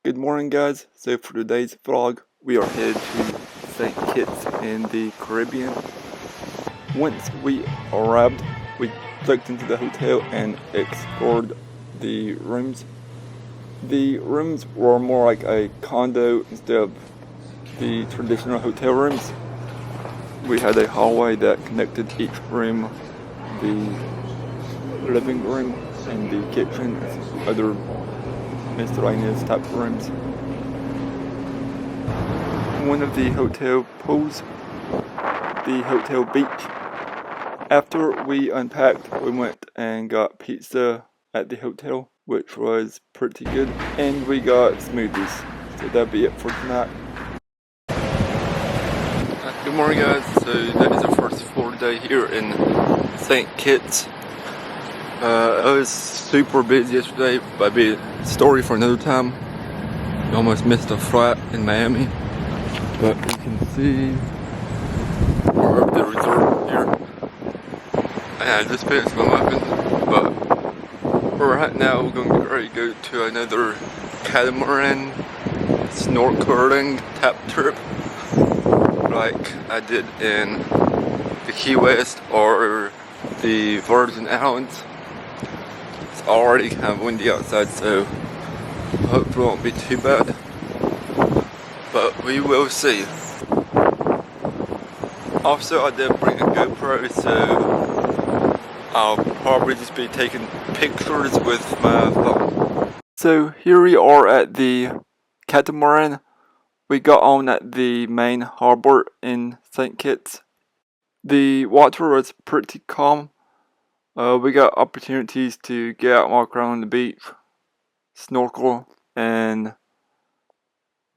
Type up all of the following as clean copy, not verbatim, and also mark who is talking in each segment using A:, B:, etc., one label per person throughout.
A: Good morning, guys. So for today's vlog, we are headed to St. Kitts in the Caribbean. Once we arrived, we checked into the hotel and explored the rooms. The rooms were more like a condo instead of the traditional hotel rooms. We had a hallway that connected each room, the living room and the kitchen, and other miscellaneous type of rooms. One of the hotel pools, the hotel beach. After we unpacked, we went and got pizza at the hotel, which was pretty good, and we got smoothies. So that'll be it for tonight. Good morning, guys. So that is our first full day here in St. Kitts. I was super busy yesterday, but be a story for another time. I almost missed a flight in Miami, but you can see we're at the resort here. And I just finished my muffin, but right now we're going to get ready to go to another catamaran snorkeling tap trip, like I did in the Key West or the Virgin Islands. It's already kind of windy outside, so hopefully it won't be too bad, but we will see. Also, I did bring a GoPro, so I'll probably just be taking pictures with my phone. So here we are at the catamaran. We got on at the main harbor in St. Kitts. The water was pretty calm. We got opportunities to get out and walk around on the beach, snorkel, and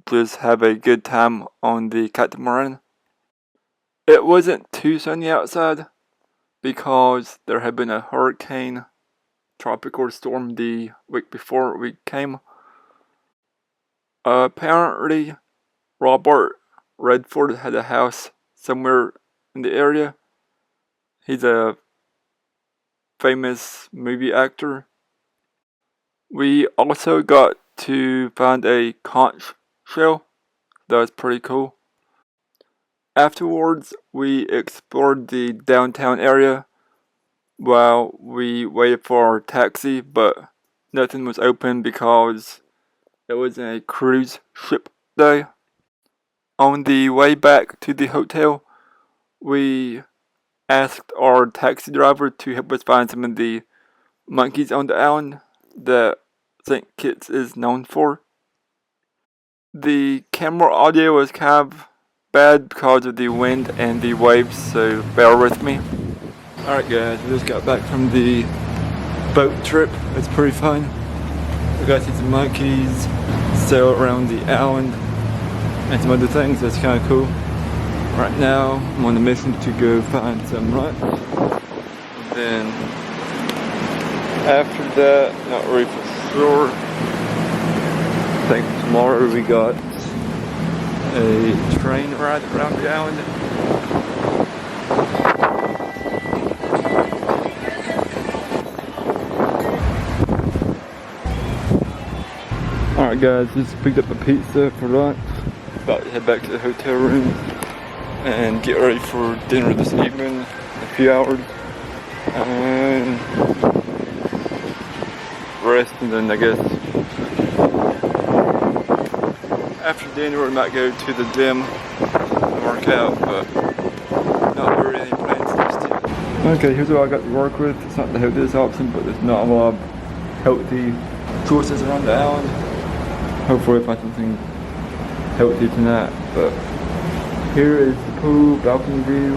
A: just have a good time on the catamaran. It wasn't too sunny outside because there had been a hurricane, tropical storm the week before we came. Apparently, Robert Redford had a house somewhere in the area. He's a famous movie actor. We also got to find a conch shell. That was pretty cool. Afterwards, we explored the downtown area while we waited for our taxi, but nothing was open because it was a cruise ship day. On the way back to the hotel, we asked our taxi driver to help us find some of the monkeys on the island that St. Kitts is known for. The camera audio was kind of bad because of the wind and the waves, so bear with me. Alright guys, we just got back from the boat trip. It's pretty fun. We got to see some monkeys, sail around the island, and some other things. That's kind of cool. Right now, I'm on a mission to go find some lunch. Then, after that, not really for sure. I think tomorrow we got a train ride around the island. Alright guys, just picked up a pizza for lunch. About to head back to the hotel room and get ready for dinner this evening in a few hours. And rest, and then I guess after dinner we might go to the gym and work out, but not really any plans just yet. Okay, here's what I got to work with. It's not the healthiest option, but there's not a lot of healthy choices around the island. Hopefully I find something healthy tonight, but here is the pool, balcony view,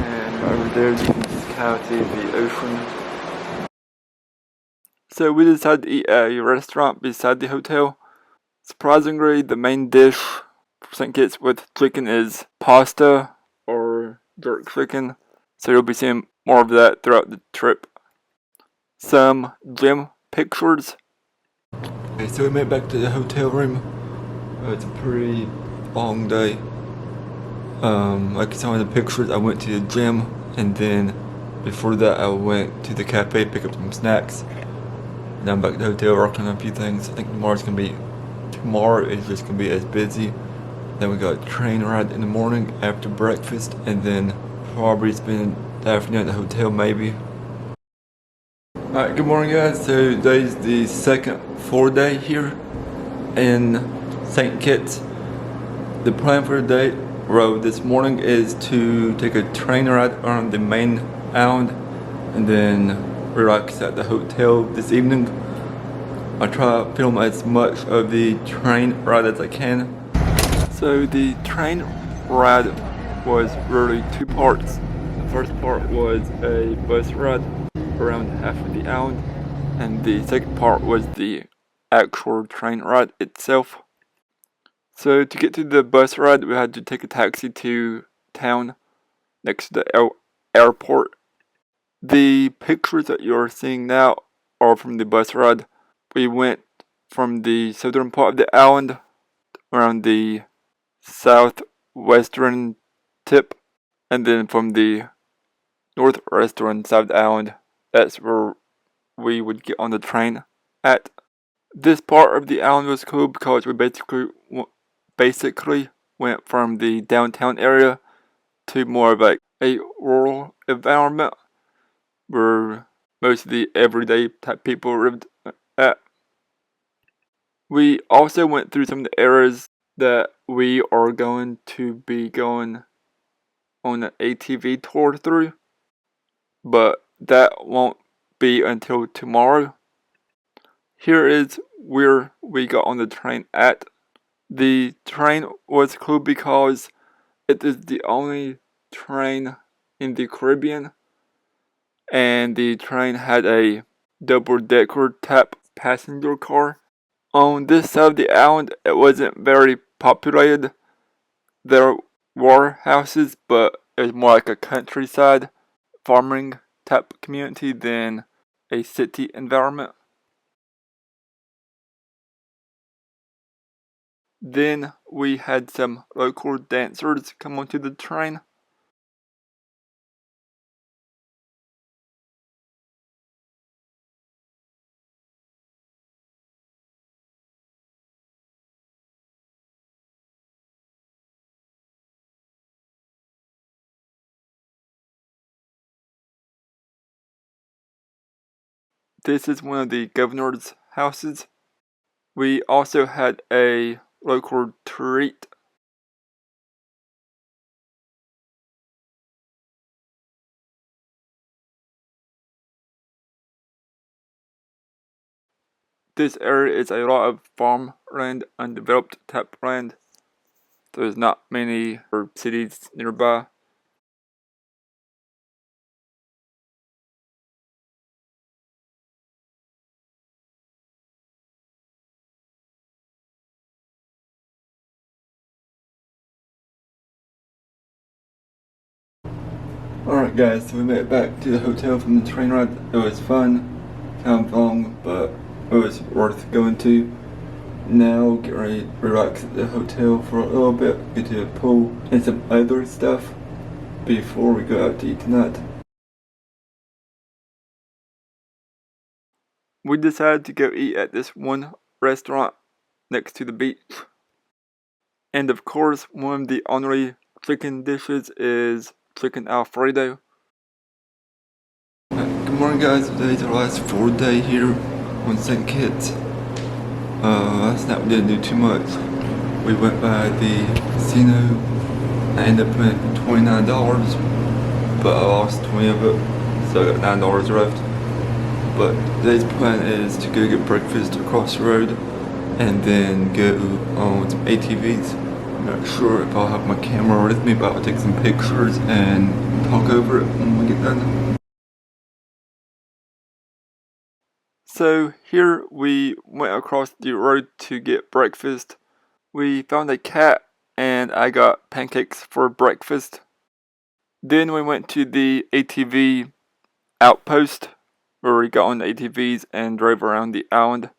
A: and over there you can just kind of see the ocean. So we decided to eat at a restaurant beside the hotel. Surprisingly, the main dish for St. Kitts with chicken is pasta or jerk chicken, so you'll be seeing more of that throughout the trip. Some gym pictures. Okay, so we made it back to the hotel room. It's a pretty long day. Like you saw in the pictures, I went to the gym, and then before that I went to the cafe to pick up some snacks. Now I'm back at the hotel working on a few things. I think tomorrow is just gonna be as busy. Then we got a train ride in the morning after breakfast, and then probably spend the afternoon at the hotel maybe. Alright, good morning guys. So today's the second full day here in St. Kitts. The plan for the day this morning is to take a train ride around the main island and then relax at the hotel this evening. I'll try to film as much of the train ride as I can. So the train ride was really two parts. The first part was a bus ride around half of the island, and the second part was the actual train ride itself. So to get to the bus ride, we had to take a taxi to town next to the airport. The pictures that you're seeing now are from the bus ride. We went from the southern part of the island around the southwestern tip, and then from the northwestern side of the island, that's where we would get on the train at. This part of the island was cool because we basically went from the downtown area to more of like a rural environment where most of the everyday type people lived at. We also went through some of the areas that we are going to be going on an ATV tour through, but that won't be until tomorrow. Here is where we got on the train at. The train was cool because it is the only train in the Caribbean, and the train had a double-decker type passenger car. On this side of the island, it wasn't very populated. There were houses, but it was more like a countryside farming type community than a city environment. Then we had some local dancers come onto the train. This is one of the governor's houses. We also had a local treat. This area is a lot of farmland, undeveloped type land. There's not many cities nearby. Alright guys, so we made it back to the hotel from the train ride. It was fun, kind of long, but it was worth going to. Now get ready to relax at the hotel for a little bit, get to the pool and some other stuff before we go out to eat tonight. We decided to go eat at this one restaurant next to the beach. And of course, one of the only chicken dishes is chicken Alfredo. Good morning guys, today's our last full day here on St. Kitts. Last night we didn't do too much. We went by the casino. I ended up paying $29, but I lost 20 of it, so I got $9 left. But today's plan is to go get breakfast across the road and then go on some ATVs. I'm not sure if I'll have my camera with me, but I'll take some pictures and talk over it when we get done. So here we went across the road to get breakfast. We found a cat and I got pancakes for breakfast. Then we went to the ATV outpost where we got on the ATVs and drove around the island.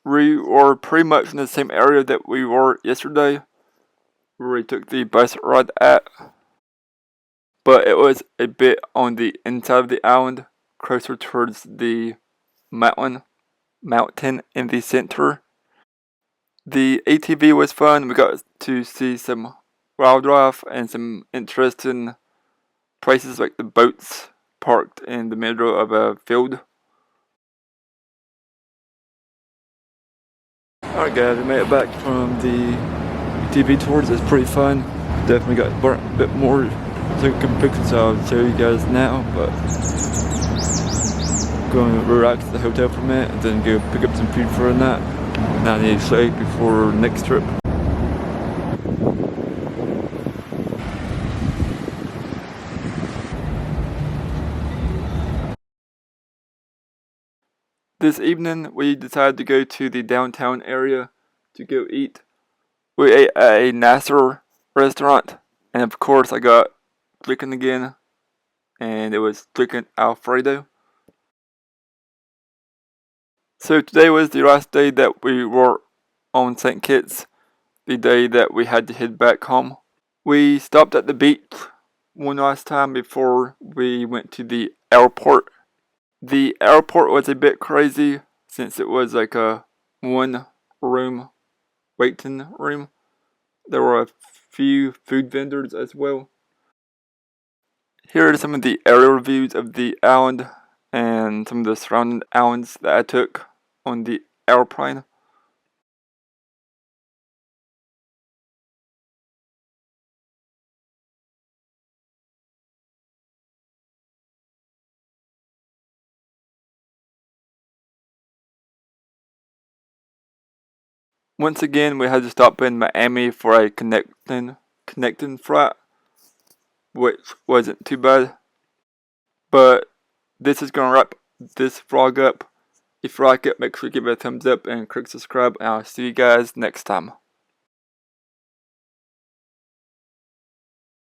A: We were pretty much in the same area that we were yesterday, where we took the bus ride at, but it was a bit on the inside of the island, closer towards the mountain mountain in the center. The ATV was fun. We got to see some wildlife and some interesting places like the boats parked in the middle of a field. Alright guys, we made it back from the ATV tours. It's pretty fun. Definitely got burnt a bit more taking pictures, so I'll show you guys now, but going to relax at the hotel for a minute and then go pick up some food for a nap. 98 sleep before next trip. This evening we decided to go to the downtown area to go eat. We ate at a Nasser restaurant, and of course I got chicken again, and it was chicken Alfredo. So today was the last day that we were on St. Kitts, the day that we had to head back home. We stopped at the beach one last time before we went to the airport. The airport was a bit crazy since it was like a one room waiting room. There were a few food vendors as well. Here are some of the aerial views of the island and some of the surrounding islands that I took on the airplane. Once again, we had to stop in Miami for a connecting flight, which wasn't too bad. But this is gonna wrap this vlog up. If you like it, make sure to give it a thumbs up and click subscribe, and I'll see you guys next time.